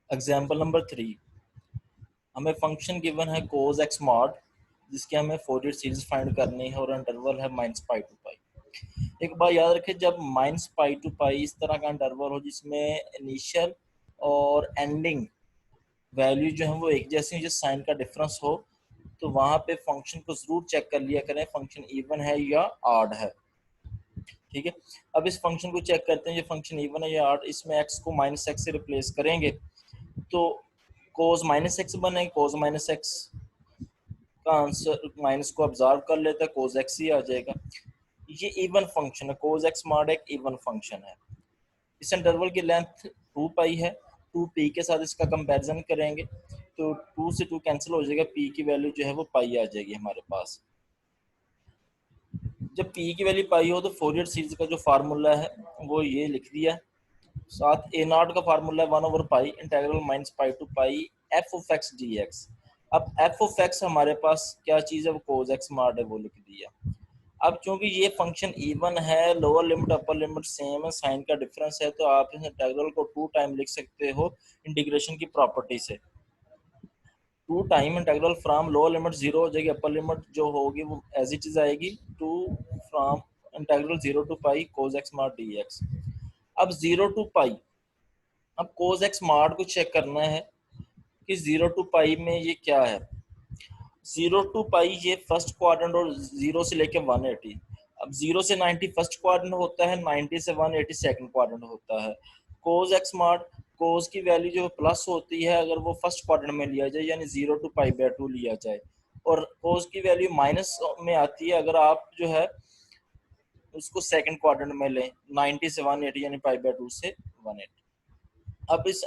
Example number 3, हमें function given है कोस x mod, जिसके हमें फोरियर सीरीज फाइंड करनी है और इंटरवल है माइनस पाई टू पाई। एक बात याद रखें, जब माइनस पाई टू पाई इस तरह का इंटरवल हो जिसमें इनिशियल और एंडिंग वैल्यू जो है वो एक जैसी हो, जो साइन का डिफरेंस हो, तो वहां पे फंक्शन को जरूर चेक कर लिया करें फंक्शन इवन है या ऑड है। ठीक है, अब इस फंक्शन को चेक करते हैं, ये फंक्शन इवन है या ऑड। इसमें एक्स को माइनस एक्स से रिप्लेस करेंगे तो कोस माइनस एक्स बनेगा, कोस माइनस एक्स का आंसर माइनस को ऑब्जर्व कर लेता है, कोस एक्स ही आ जाएगा। ये इवन फंक्शन है, कोस एक्स मॉड एक इवन फंक्शन है। इस इंटरवल की लेंथ 2 पाई है, 2 पी के साथ इसका कंपैरिजन करेंगे तो 2 से 2 कैंसिल हो जाएगा, पी की वैल्यू जो है वो पाई आ जाएगी हमारे पास। जब पी की वैल्यू पाई हो तो फोरियर सीरीज का जो फार्मूला है वो ये लिख दिया, साथ ए नॉट का फार्मूला है 1/पाई integral minus pi to pi f of x d x. अब एफ ऑफ एक्स हमारे पास क्या चीज़ है, वो कोस एक्स मॉड है, वो लिख दिया। अब चूंकि ये फंक्शन इवन है, lower limit upper limit same है, साइन का डिफरेंस है, तो आप इस इंटीग्रल को 2 टाइम लिख सकते हो इंटीग्रेशन की प्रॉपर्टी से। 2 time integral from lower limit 0 हो जाएगी, अपर लिमिट जो होगी वो एज इट इज आएगी, 2 from integral 0 to pi cos x mod d x. अब 0 टू पाई, अब कोस एक्स मॉड को चेक करना है कि 0 टू पाई में ये क्या है। 0 टू पाई ये फर्स्ट क्वाड्रेंट और 0 से लेके 180। अब 0 से 90 फर्स्ट क्वाड्रेंट होता है, 90 से 180 सेकंड क्वाड्रेंट होता है। कोस एक्स मॉड, कोस की वैल्यू जो प्लस होती है अगर वो फर्स्ट क्वाड्रेंट में लिया जाए, यानी 0 टू पाई बाय 2 लिया जाए, और कोस की वैल्यू माइनस में आती है अगर आप जो है उसको सेकंड क्वाड्रेंट में लें, 90 से 180 यानी पाई बाय 2 से 180। अब इस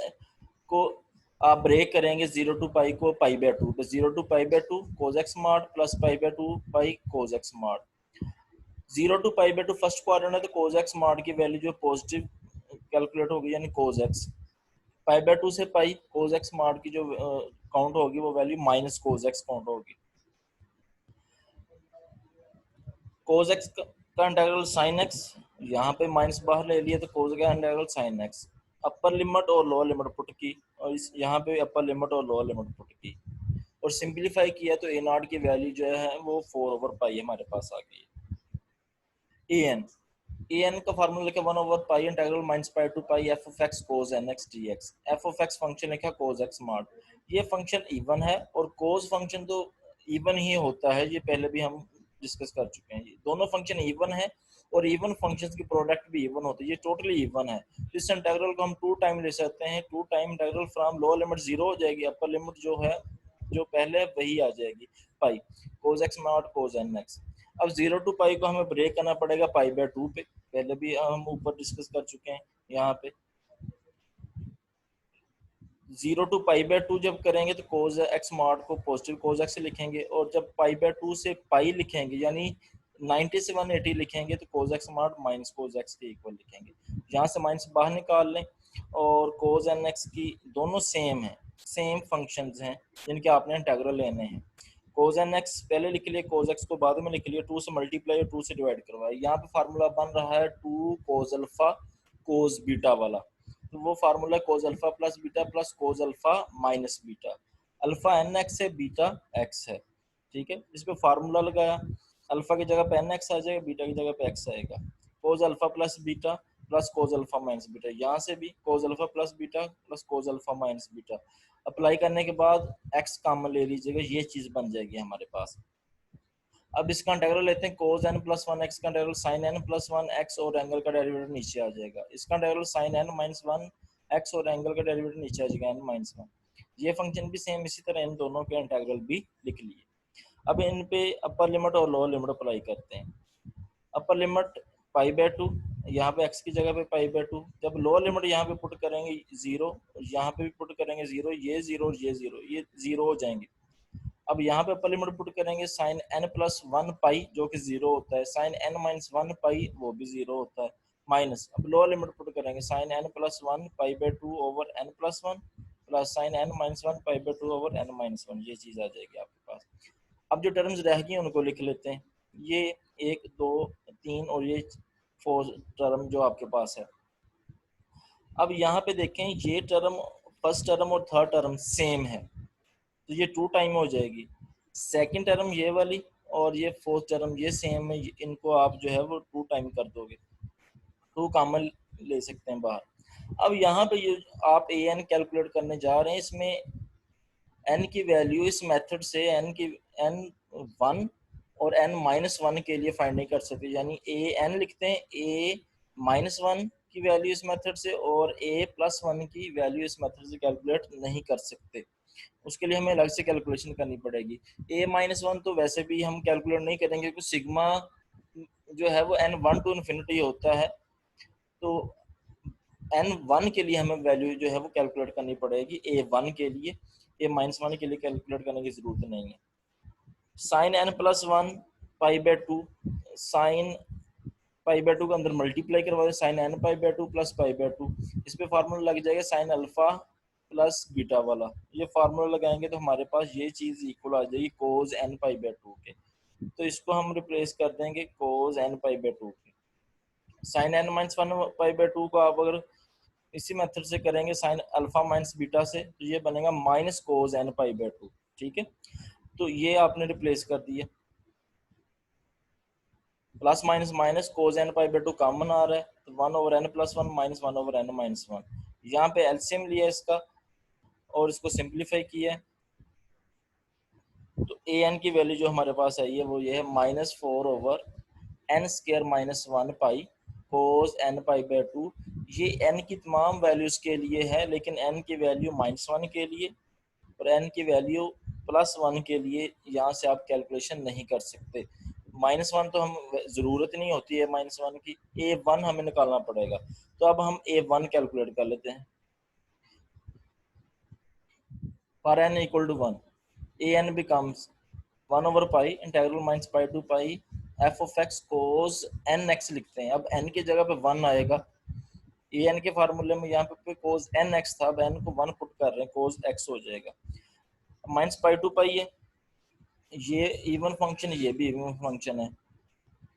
को आप ब्रेक करेंगे 0 टू पाई को पाई बाय 2, तो 0 to pi by 2 cos x mod plus pi by 2 pi cos x mod. 0 to pi by 2 first quadrant है तो कोस एक्स मॉड की वैल्यू जो पॉजिटिव कैलकुलेट होगी, यानी कोस एक्स। पाई बाय 2 से पाई कोस एक्स मॉड की जो count होगी वो value minus cos x count होगी। कोस एक्स का इंटीग्रल साइन एक्स, यहाँ पे माइनस बाहर ले लिया तो कोस का integral sine x. Upper limit और लोअर लिमिट पुट की, और इस यहाँ पे अपर लिमिट और लोअर लिमिट पुट की और सिंप्लीफाई किया तो ए नॉट की वैल्यू जो है वो 4/पाई हमारे पास आ गई। ए एन का फार्मूला लिखा 1/पाई integral minus pi to pi f of x cos n x d x. F of x function लिखा कोस एक्स मॉड। ये फंक्शन इवन है और कोस फंक्शन तो इवन ही होता है, ये पहले भी हम डिस्कस कर चुके हैं। ये दोनों फंक्शन इवन है और इवन फंक्शंस की प्रोडक्ट भी इवन होती है, ये टोटली इवन है। तो इस इंटीग्रल को हम 2 टाइम ले सकते हैं, 2 time integral from lower limit 0 हो जाएगी, अपर लिमिट जो है जो पहले वही आ जाएगी पाई कोस एक्स मॉड कोस एन एक्स। अब 0 टू पाई को हमें ब्रेक करना पड़ेगा पाई बाय 2 पे, पहले भी हम ऊपर डिस्कस कर चुके हैं। यहाँ पे 0 टू पाई बाय 2 जब करेंगे तो कोस एक्स मॉड को पॉजिटिव कोस एक्स लिखेंगे, और जब पाई बाय 2 से पाई लिखेंगे यानी 90 से 180 लिखेंगे तो cos x mod minus cos x के इक्वल लिखेंगे। यहाँ से माइनस बाहर निकाल लें, और कोस एन एक्स की दोनों सेम है, सेम फंक्शंस हैं जिनके आपने इंटीग्रल लेने हैं। कोस एन एक्स पहले लिख लिए, कोस एक्स को बाद में लिख लिए, 2 से मल्टीप्लाई और 2 से डिवाइड करवाया। यहाँ पे फार्मूला बन रहा है 2 कोस अल्फा कोस बीटा वाला, तो वो formula cos alpha plus cos alpha minus beta. Alpha n x है, बीटा एक्स है। ठीक है, इस पे फार्मूला लगाया, अल्फा की जगह पे एन एक्स आ जाएगा, बीटा की जगह पे एक्स आएगा। कोस alpha plus beta plus cos alpha minus beta, यहाँ से भी कोस alpha plus beta plus cos alpha minus beta. Apply करने के बाद एक्स कॉमन ले लीजिएगा, ये चीज बन जाएगी हमारे पास। अब इसका इंटीग्रल लेते हैं, cos n plus one x का integral sine n plus one x, और एंगल का डेरिवेटिव नीचे आ जाएगा। इसका integral sine n minus one x और एंगल का डेरिवेटिव नीचे आ जाएगा एन माइनस वन। ये फंक्शन भी सेम इसी तरह इन दोनों के इंटीग्रल भी लिख लिए। अब इन पे अपर लिमिट और लोअर लिमिट अप्लाई करते हैं। अपर लिमिट पाई बाय 2, यहाँ पे एक्स की जगह पे पाई बाय 2। जब लोअर लिमिट यहाँ पे पुट करेंगे 0, यहाँ पे भी पुट करेंगे 0, ये 0 और ये 0, ये 0 हो जाएंगे। अब यहाँ पे अपर लिमिट पुट करेंगे sine n plus one pi जो कि 0 होता है, sine n minus one pi वो भी 0 होता है, माइनस। अब लोअर लिमिट पुट करेंगे sine n plus one pi by 2 over n plus one plus sine n minus one pi by 2 over n minus one, ये चीज आ जाएगी आपके पास। अब जो टर्म्स रह गई उनको लिख लेते हैं, ये 1 2 3 और ये 4 टर्म जो आपके पास है। अब यहाँ पे देखें, ये टर्म फर्स्ट टर्म और थर्ड टर्म सेम है तो ये 2 टाइम हो जाएगी। सेकंड टर्म ये वाली और ये फोर्थ टर्म ये सेम है, इनको आप जो है वो 2 टाइम कर दोगे, 2 कॉमन ले सकते हैं बाहर। अब यहाँ पे ये आप ए एन कैलकुलेट करने जा रहे हैं, इसमें एन की वैल्यू इस मेथड से एन 1 और एन माइनस 1 के लिए फाइंड नहीं कर सकते, यानी ए एन लिखते हैं, ए माइनस 1 की वैल्यू इस मेथड से और ए प्लस 1 की वैल्यू इस मेथड से कैलकुलेट नहीं कर सकते। उसके लिए हमें अलग से कैलकुलेशन करनी पड़ेगी। ए माइनस 1 तो वैसे भी हम कैलकुलेट नहीं करेंगे क्योंकि सिग्मा जो है वो एन 1 टू इन्फिनिटी होता है, तो एन 1 के लिए हमें वैल्यू जो है वो कैलकुलेट करनी पड़ेगी ए 1 के लिए, ए माइनस 1 के लिए कैलकुलेट करने की जरूरत नहीं है। Sine n plus 1 pi by 2, sine pi by 2 के अंदर मल्टीप्लाई करवा दें, sine n pi by 2 plus pi by 2, इस पे फार्मूला लग जाएगा साइन अल्फा प्लस बीटा वाला। ये फार्मूला लगाएंगे तो हमारे पास ये चीज इक्वल आ जाएगी कोज एन पाई बाय 2 के, तो इसको हम रिप्लेस कर देंगे कोज एन पाई बाय 2 के। Sine n minus 1 pi by 2 को आप अगर इसी मेथड से करेंगे साइन अल्फा माइनस बीटा से, तो ये बनेगा minus cos n pi by 2, ठीक है। तो ये आपने रिप्लेस कर दिया, plus minus minus cos n pi by 2 common आ रहा है, तो 1 over n plus 1 minus 1 over n minus 1, यहाँ पे एलसीएम लिया इसका और इसको सिंप्लीफाई किया है, तो ए एन की वैल्यू जो हमारे पास आई है वो ये है minus 4 over n square minus 1 pi cos n pi by 2। ये एन की तमाम वैल्यूज के लिए है, लेकिन एन की वैल्यू माइनस 1 के लिए और एन की वैल्यू प्लस 1 के लिए यहाँ से आप कैलकुलेशन नहीं कर सकते। माइनस 1 तो हम ज़रूरत नहीं होती है माइनस 1 की, ए 1 हमें निकालना पड़ेगा, तो अब हम ए 1 कैलकुलेट कर लेते हैं। For n equal to 1 a n becomes 1 over pi integral minus pi to pi f of x cos n x लिखते हैं। अब एन की जगह पे 1 आएगा, ए एन के फार्मूले में यहाँ पे कोस एन एक्स था, अब एन को 1 पुट कर रहे हैं, कोस एक्स हो जाएगा। माइनस पाई टू पाई है, ये इवन फंक्शन, ये भी इवन फंक्शन है,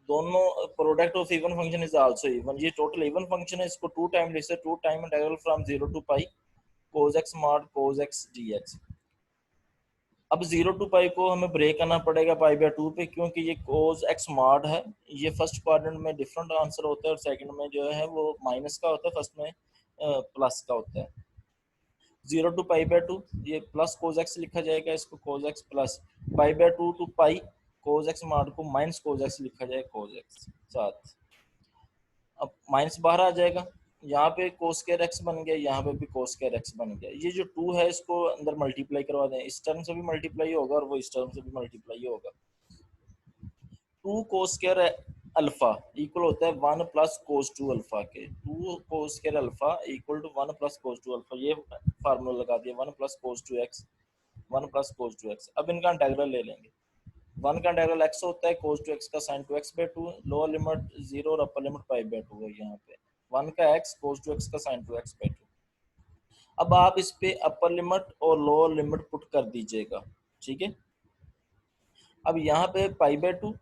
दोनों product of even function is also even, ये टोटल इवन फंक्शन है, इसको 2 टाइम लिख सकते, 2 time integral from 0 to pi cos x mod cos x d x. अब 0 टू पाई को हमें ब्रेक करना पड़ेगा पाई बाय 2 पे, क्योंकि ये कोस एक्स मॉड है, ये फर्स्ट क्वाड्रेंट में डिफरेंट आंसर होता है और सेकंड में जो है वो माइनस का होता है, फर्स्ट में प्लस का होता है। 0 टू पाई बाय 2 ये प्लस कोस एक्स लिखा जाएगा, इसको cos x plus pi by 2 to pi cos x mod को माइनस कोस एक्स लिखा जाएगा, कोस एक्स साथ। अब माइनस बाहर आ जाएगा, यहाँ पे कोस स्क्वायर एक्स बन गया, यहाँ पे भी कोस स्क्वायर एक्स बन गया। ये जो 2 है इसको अंदर मल्टीप्लाई करवा दें, इस टर्म से भी मल्टीप्लाई होगा और वो इस टर्म से भी मल्टीप्लाई होगा। 2 कोस स्क्वायर अल्फा इक्वल होता है 1 प्लस कोस 2 अल्फा के, 2 cos square alpha equal to 1 plus cos 2 alpha, ये फार्मूला लगा दिया 1 plus cos 2 x, 1 plus cos 2 x. अब इनका इंटीग्रल ले लेंगे, 1 का इंटीग्रल एक्स होता है कोस 2 एक्स का sine 2 x by 2, lower limit 0 और अपर लिमिट पाई बाय 2 है, यहाँ पे 1 का एक्स कोस 2 एक्स का साइन 2 एक्स बाय 2। अब आप इस पे अपर लिमिट और लोअर लिमिट पुट कर दीजिएगा, ठीक है। अब यहाँ पे पाई बाय 2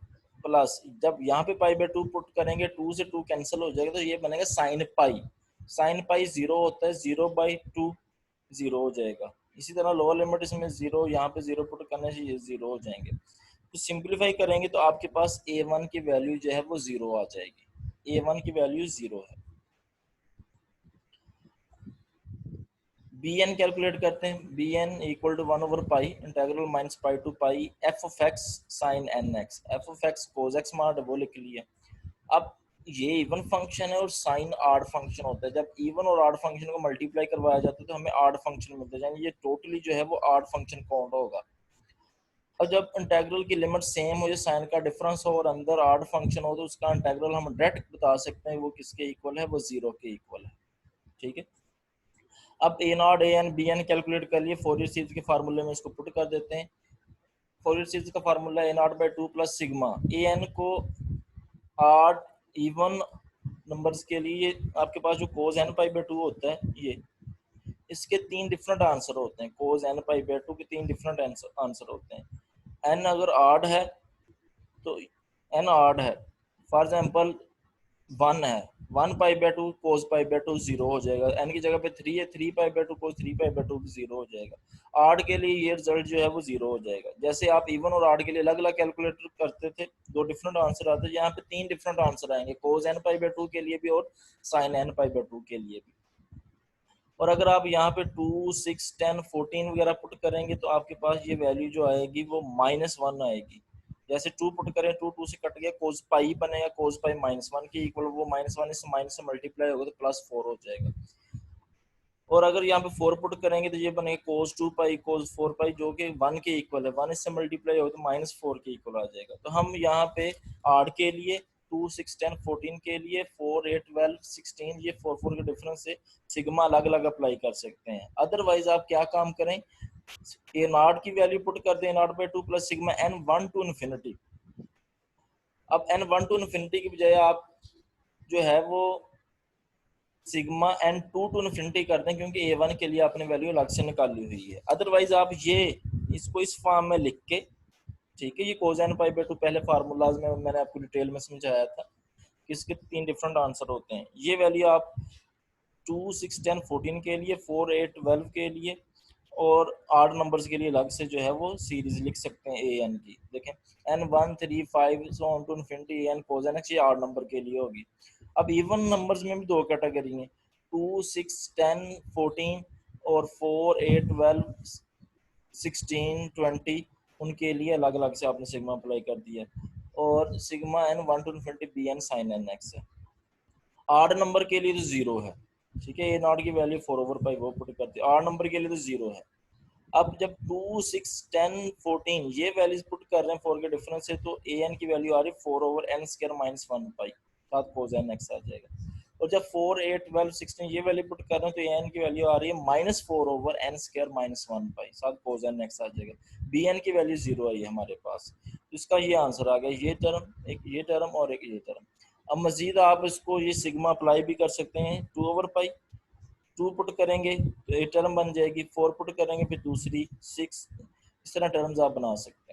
प्लस, जब यहाँ पे पाई बाय 2 पुट करेंगे 2 से 2 कैंसिल हो जाएगा, तो ये बनेगा साइन पाई, साइन पाई 0 होता है, 0 बाई 2 0 हो जाएगा। इसी तरह लोअर लिमिट इसमें 0, यहाँ पे 0 पुट करने से ये 0 हो जाएंगे। तो सिंप्लीफाई करेंगे तो आपके पास a1 की वैल्यू जो है वो 0 आ जाएगी, a1 की वैल्यू 0 है। बी एन कैलकुलेट करते हैं, b n equal to 1 over pi integral minus pi to pi f of x sine n x, f of x cos x मार्ट वो लिख लिया। अब ये इवन फंक्शन है और साइन आड फंक्शन होता है, जब इवन और आड फंक्शन को मल्टीप्लाई करवाया जाता है तो हमें आड फंक्शन मिलता है, यानी ये टोटली जो है वो आड फंक्शन काउंट होगा। और जब इंटीग्रल की लिमिट सेम हो, साइन का डिफरेंस हो और अंदर आड फंक्शन हो, तो उसका इंटीग्रल हम डायरेक्ट बता सकते हैं वो किसके इक्वल है, वो 0 के इक्वल है, ठीक है। अब A naught A n B n calculate कर लिए, फोरियर सीरीज के फार्मूले में इसको पुट कर देते हैं। फोरियर सीरीज का formula a naught by 2 plus sigma, a n को आड इवन नंबर्स के लिए आपके पास जो कोस एन पाई बाई 2 होता है, ये इसके 3 डिफरेंट आंसर होते हैं, कोस एन पाई बाई 2 के 3 डिफरेंट आंसर होते हैं। एन अगर आड है तो एन आड है, फॉर एग्जाम्पल 1 है, 1 पाई/2 कोस पाई/2 जीरो हो जाएगा। एन की जगह पे 3 है, 3 पाई/2 कोस 3 पाई/2 भी जीरो हो जाएगा। आड के लिए ये रिजल्ट जो है वो जीरो हो जाएगा। जैसे आप इवन और आड के लिए अलग अलग कैलकुलेटर करते थे, दो डिफरेंट आंसर आते थे, यहाँ पे 3 डिफरेंट आंसर आएंगे, कोस n पाई/2 के लिए भी और साइन n पाई/2 के लिए भी। और अगर आप यहाँ पे 2, 6, 10, 14 वगैरह पुट करेंगे तो आपके पास ये वैल्यू जो आएगी वो -1 आएगी। जैसे 2 पुट करें, 2 2 से कट गया, कोस पाई बनेगा, कोस पाई -1 के इक्वल, वो -1 इस माइनस से मल्टीप्लाई होगा तो +4 हो जाएगा। और अगर यहाँ पे 4 पुट करेंगे तो ये बनेगा कोस 2 पाई कोस 4 पाई, जो कि 1 के इक्वल है, 1 इससे मल्टीप्लाई होगा तो -4 के इक्वल आ जाएगा। तो हम यहाँ पे आड के लिए 2, 6, 10, 14 के लिए 4, 8, 12, 16, ये 4 4 के डिफरेंस से सिग्मा अलग अलग अप्लाई कर सकते हैं। अदरवाइज आप क्या काम करें, ए नॉट की वैल्यू पुट कर दें, नॉट/2 plus sigma n1 to infinity. अब n1 टू इन्फिनिटी की बजाय आप जो है वो सिग्मा n2 टू इन्फिनिटी कर दें, क्योंकि a1 के लिए आपने वैल्यू अलग से निकाली हुई है। अदरवाइज आप ये इसको इस फॉर्म में लिख के, ठीक है, ये कोस n पाई/2 पहले फार्मूलाज में मैंने आपको डिटेल में समझाया था कि इसके 3 डिफरेंट आंसर होते हैं। ये वैल्यू आप 2, 6, 10, 14 के लिए, 4, 8, 12 के लिए और 8 नंबर्स के लिए अलग से जो है वो सीरीज लिख सकते हैं ए एन की। देखें n1, 3, 5 so on to infinity n cos n x, ये 8 नंबर के लिए होगी। अब इवन नंबर्स में भी 2 कैटेगरी हैं, 2, 6, 10, 14 और 4, 8, 12, 16, 20, उनके लिए अलग अलग से आपने सिग्मा अप्लाई कर दिया। और sigma n1 to infinity b n sine n x है। 8 नंबर के लिए तो जीरो है, ठीक है, ए नॉट की वैल्यू 4/5 वो पुट करते हैं, 8 नंबर के लिए तो जीरो है। अब जब 2, 6, 10, 14 ये वैल्यूज पुट कर रहे हैं 4 के डिफरेंस से, तो ए एन की वैल्यू आ रही है 4/n² -1 पाई, साथ कोस एन एक्स आ जाएगा। और जब 4, 8, 12, 16 ये वैल्यू पुट कर रहे हैं तो ए एन की वैल्यू आ रही है -4/n² -1 पाई, साथ कोस एन एक्स आ जाएगा। बी एन की वैल्यू जीरो आई है हमारे पास, तो इसका ये आंसर आ गया, ये टर्म, एक ये टर्म और एक ये टर्म। अब मजीद आप इसको ये सिग्मा अप्लाई भी कर सकते हैं, 2/पाई, 2 पुट करेंगे तो एक टर्म बन जाएगी, 4 पुट करेंगे फिर दूसरी, 6, इस तरह टर्म्स आप बना सकते हैं।